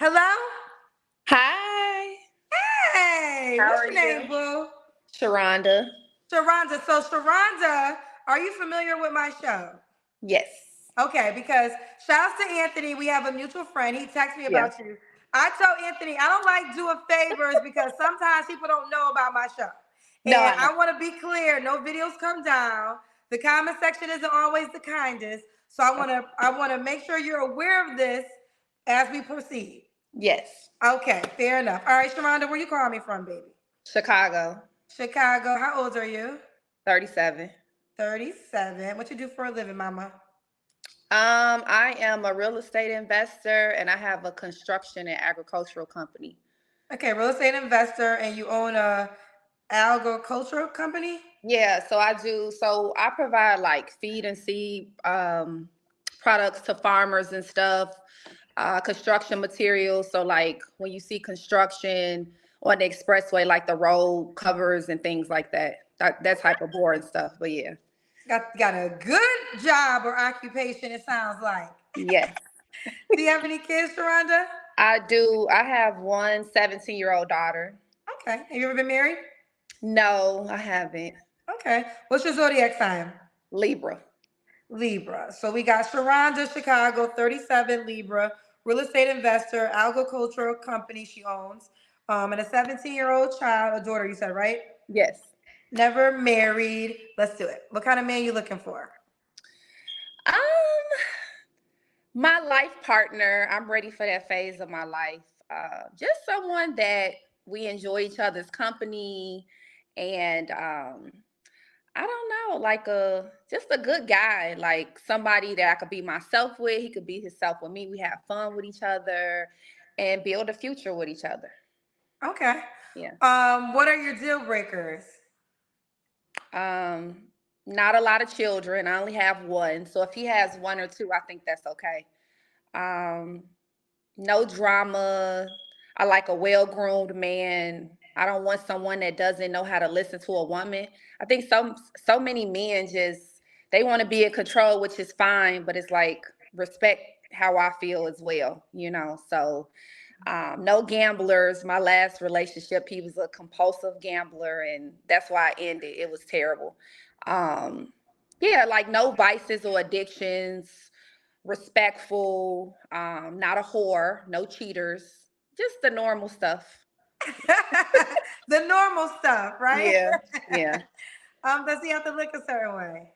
Hello? Hi, Hey, how what's are your name, you? boo? Sharonda. Sharonda. So, Sharonda, are you familiar with my show? Yes. Okay, because shouts to Anthony. We have a mutual friend. He texted me Yeah. about you. I told Anthony I don't like doing favors because sometimes people don't know about my show. No, And I know. I want to be clear, no videos come down. The comment section isn't always the kindest. So I want to make sure you're aware of this as we proceed. Yes. Okay, fair enough. All right, Sharonda, where you calling me from, baby? Chicago, Chicago. How old are you? 37. 37. What you do for a living, mama? I am a real estate investor and I have a construction and agricultural company. Okay, real estate investor, and you own a agricultural company? Yeah, so I provide like feed and seed products to farmers and stuff, construction materials. So like when you see construction on the expressway, like the road covers and things like that. That type of boring stuff. But yeah. Got a good job or occupation, it sounds like. Yes. Do you have any kids, Sharonda? I do. I have one 17-year-old daughter. Okay. Have you ever been married? No, I haven't. Okay. What's your zodiac sign? Libra. Libra. So we got Sharonda, Chicago, 37, Libra, real estate investor, agricultural company she owns, and a 17-year-old child, a daughter, you said, right? Yes. Never married. Let's do it. What kind of man you looking for? Um, my life partner, I'm ready for that phase of my life. Just someone that we enjoy each other's company and I don't know, like a just a good guy, like somebody that I could be myself with. He could be himself with me. We have fun with each other and build a future with each other. Okay. Yeah. What are your deal breakers? Um, Not a lot of children. I only have one. So if he has one or two, I think that's okay. Um, no drama. I like a well-groomed man. I don't want someone that doesn't know how to listen to a woman. I think so many men just they want to be in control, which is fine, but it's like respect how I feel as well, you know. So no gamblers. My last relationship, he was a compulsive gambler, and that's why I ended. It was terrible. Um, yeah, like no vices or addictions, respectful, not a whore, no cheaters, just the normal stuff. The normal stuff, right? Yeah, yeah. Does he have to look a certain way?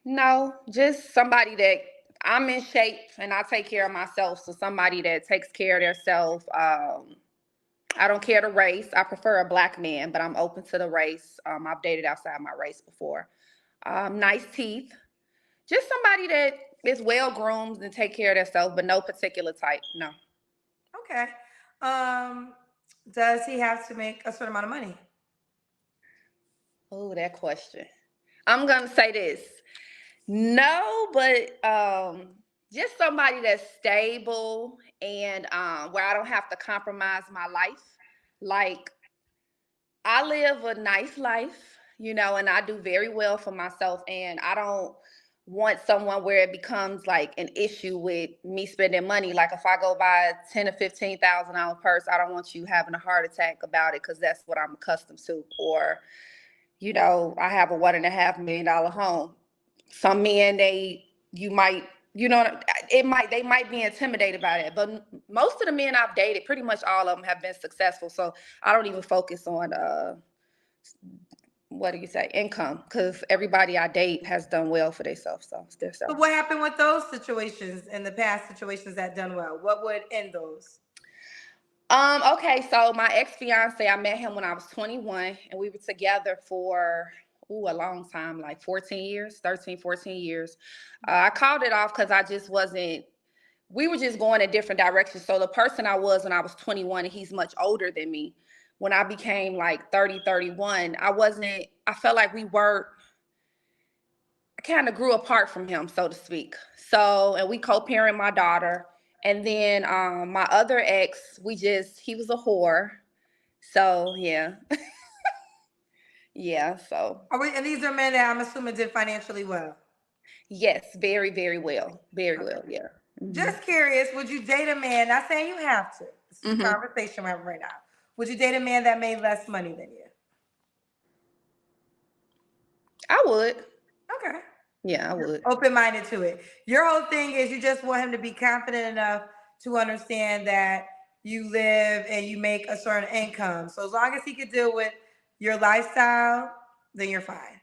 No, just somebody that I'm in shape and I take care of myself. So somebody that takes care of themselves. I don't care the race. I prefer a black man, but I'm open to the race. I've dated outside my race before. Nice teeth. Just somebody that is well groomed and take care of themselves, but no particular type. No. Okay. Um, does he have to make a certain amount of money? Oh, that question. I'm gonna say this. No, but just somebody that's stable and where I don't have to compromise my life. Like I live a nice life, you know, and I do very well for myself. And I don't want someone where it becomes like an issue with me spending money. Like if I go buy a $10,000 or $15,000 purse, I don't want you having a heart attack about it because that's what I'm accustomed to. Or, you know, I have a $1.5 million home. Some men, you might, you know, they might be intimidated by that. But most of the men I've dated, pretty much all of them have been successful. So I don't even focus on what do you say, income, because everybody I date has done well for themselves. So it's their So self. what happened with those situations in the past situations that done well? What would end those? Okay, so my ex-fiance, I met him when I was 21 and we were together for a long time, like 14 years, 13, 14 years. I called it off because I just wasn't, we were just going in different directions. So the person I was when I was 21, and he's much older than me, when I became like 30, 31, I felt like we were I kind of grew apart from him, so to speak. So, and we co-parent my daughter. And then my other ex, he was a whore. So yeah, yeah. So Are we, and these are men that I'm assuming did financially well. yes, very, very well, very Okay. well. Yeah. Mm-hmm. Just curious, would you date a man? Not saying you have to. This is a Mm-hmm. conversation we're having right now. Would you date a man that made less money than you? I would. Okay. Yeah, I You're would. open-minded to it. Your whole thing is you just want him to be confident enough to understand that you live and you make a certain income. So as long as he could deal with your lifestyle, then you're fine.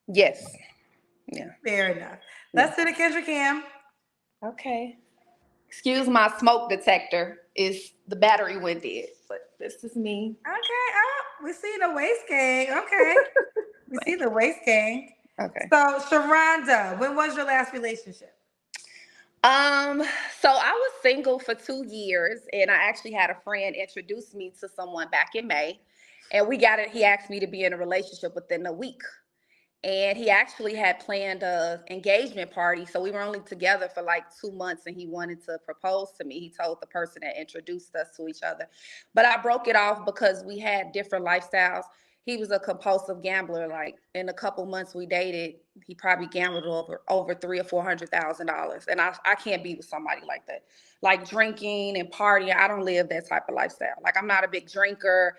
Yes. Yeah. Fair enough. Yeah. Let's do the Kendra Cam. Okay. Excuse my smoke detector. Is the battery went dead, but this is me. Okay. Oh, we see the waist gang. Okay. We see the waist gang. Okay. So, Sharonda, when was your last relationship? Um, so I was single for 2 years, and I actually had a friend introduce me to someone back in May, and we got it. He asked me to be in a relationship within a week, and he actually had planned a engagement party. So we were only together for like 2 months, and he wanted to propose to me. He told the person that introduced us to each other, but I broke it off because we had different lifestyles. He was a compulsive gambler. Like in a couple months we dated, he probably gambled over $300,000 or $400,000, and I can't be with somebody like that. Like drinking and partying, I don't live that type of lifestyle. Like I'm not a big drinker.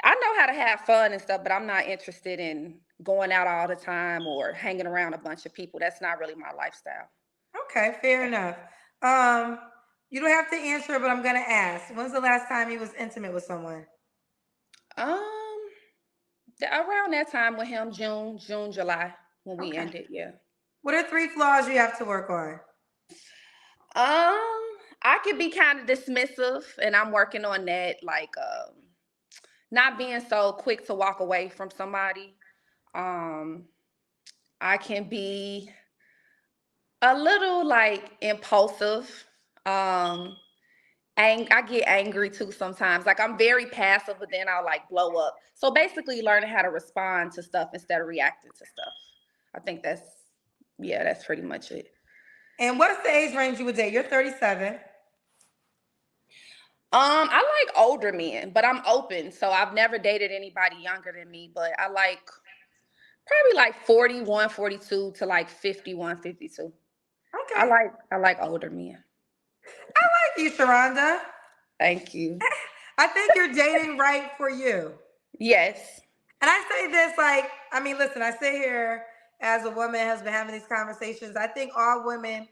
I know how to have fun and stuff, but I'm not interested in going out all the time or hanging around a bunch of people. That's not really my lifestyle. Okay, fair enough. Um, you don't have to answer, but I'm gonna ask. When's the last time you was intimate with someone? Um, Around that time with him, June, July, when we Okay. ended, yeah. What are three flaws you have to work on? I could be kind of dismissive, and I'm working on that. Like, not being so quick to walk away from somebody. Um, I can be a little like impulsive. Um, I get angry too sometimes. Like I'm very passive, but then I'll like blow up. So basically, learning how to respond to stuff instead of reacting to stuff. I think that's pretty much it. And what's the age range you would date? You're 37. I like older men, but I'm open. So I've never dated anybody younger than me, but I like probably like 41, 42 to like 51, 52. Okay. I like older men. I like you, Sharonda. Thank you. I think you're dating right for you. Yes. And I say this like, I mean, listen, I sit here as a woman has been having these conversations. I think all women,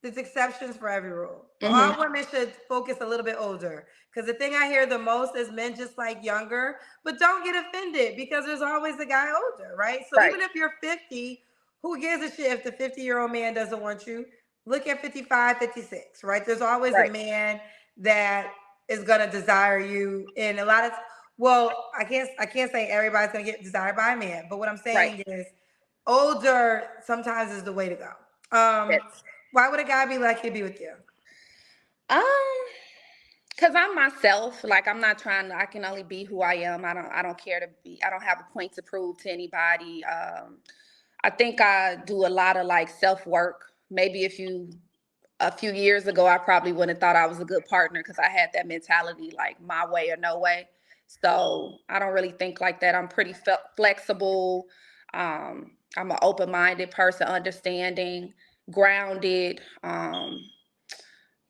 there's exceptions for every rule, but all Mm-hmm. women should focus a little bit older. Because the thing I hear the most is men just like younger, but don't get offended because there's always a guy older, right? So Right. even if you're 50, who gives a shit if the 50-year-old man doesn't want you? Look at 55, 56, right? There's always a Right. man that is gonna desire you. And a lot of well, I can't say everybody's gonna get desired by a man, but what I'm Right. saying is older sometimes is the way to go. Yes. Why would a guy be lucky to be with you? Um, Cause I'm myself. Like I'm not trying to. I can only be who I am. I don't care to be. I don't have a point to prove to anybody. I think I do a lot of like self work. Maybe if you a few years ago, I probably wouldn't have thought I was a good partner because I had that mentality like my way or no way. So I don't really think like that. I'm pretty flexible. I'm an open minded person, understanding, grounded.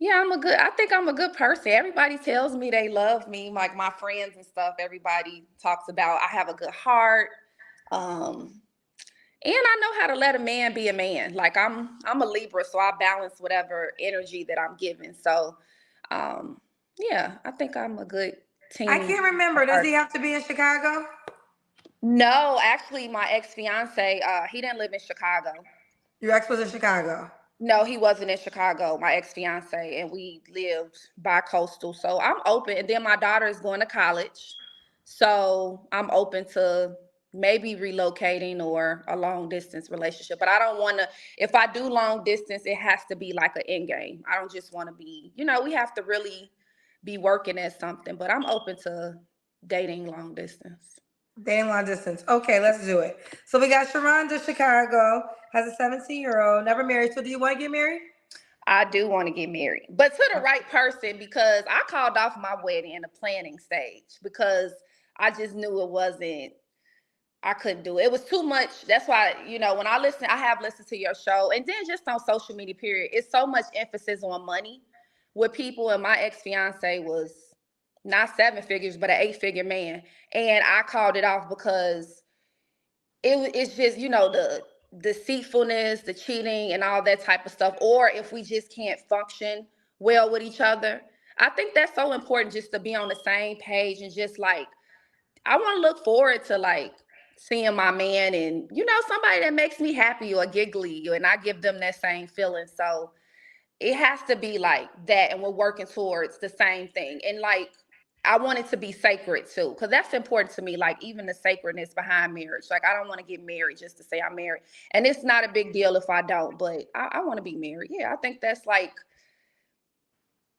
Yeah, I think I'm a good person. Everybody tells me they love me, like my friends and stuff. Everybody talks about I have a good heart. Um, and I know how to let a man be a man. Like I'm a Libra, so I balance whatever energy that I'm given. So um, yeah, I think I'm a good I team can't remember. Does he partner. have to be in Chicago? No, actually my ex-fiance, he didn't live in Chicago. Your ex was in Chicago. No, he wasn't in Chicago, my ex-fiance, and we lived bi-coastal. So I'm open. And then my daughter is going to college. So I'm open to maybe relocating or a long distance relationship. But I don't want to, if I do long distance, it has to be like an end game. I don't just want to be, we have to really be working at something. But I'm open to dating long distance. Dating long distance. Okay, let's do it. So we got Sharonda, Chicago, has a 17-year-old, never married. So do you want to get married? I do want to get married, but to the right person because I called off my wedding in the planning stage because I just knew it wasn't. I couldn't do it. It was too much. That's why, when I have listened to your show, and then just on social media, period, it's so much emphasis on money with people. And my ex fiance was not seven figures, but an eight-figure man. And I called it off because it's just, the deceitfulness, the cheating, and all that type of stuff. Or if we just can't function well with each other. I think that's so important, just to be on the same page, and just like, I want to look forward to like seeing my man, and somebody that makes me happy or giggly, and I give them that same feeling. So it has to be like that, and we're working towards the same thing. And like, I want it to be sacred too, because that's important to me. Like, even the sacredness behind marriage. Like, I don't want to get married just to say I'm married, and it's not a big deal if I don't. But I want to be married. Yeah, I think that's like,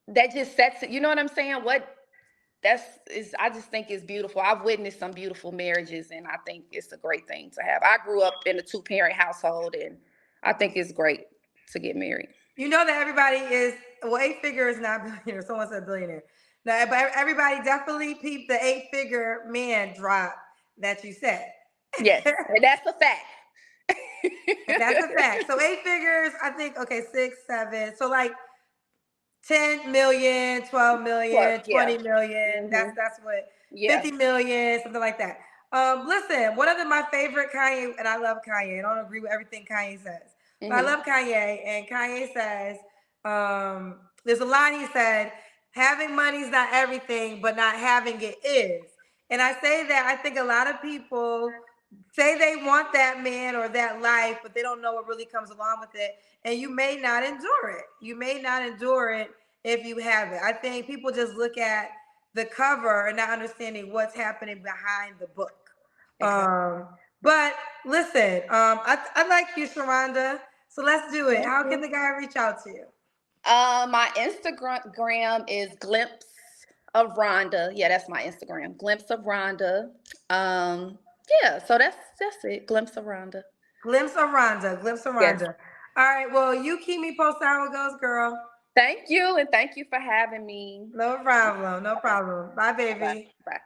that just sets it. You know what I'm saying? I just think it's beautiful. I've witnessed some beautiful marriages, and I think it's a great thing to have. I grew up in a two-parent household, and I think it's great to get married. You know that everybody is, well, eight figure is not billionaire. Someone said billionaire. No, but everybody definitely peeped the eight figure man drop that you said. Yes, and that's a fact. That's a fact. So eight figures, I think, okay, 6, 7. So like 10 million, 12 Well, million, yeah. 20 million. Hmm. That's what, Yeah. 50 million, something like that. Listen, one of my favorite Kanye, and I love Kanye. I don't agree with everything Kanye says, but I Hmm. love Kanye. And Kanye says, there's a line he said, having money is not everything, but not having it is. And I say that I think a lot of people say they want that man or that life, but they don't know what really comes along with it. And you may not endure it. You may not endure it if you have it. I think people just look at the cover and not understanding what's happening behind the book. Exactly. But listen, I like you, Sharonda. So let's do it. Thank How can you. the guy reach out to you? My Instagram is glimpse of Rhonda. Yeah, that's my Instagram. Glimpse of Rhonda. Um, yeah, so that's it. Glimpse of Rhonda. Glimpse of Rhonda. Glimpse of Yes. Rhonda. All right. Well, you keep me posted how it goes, girl. Thank you, and thank you for having me. No problem. No Okay. problem. Bye, Bye-bye. baby. Bye.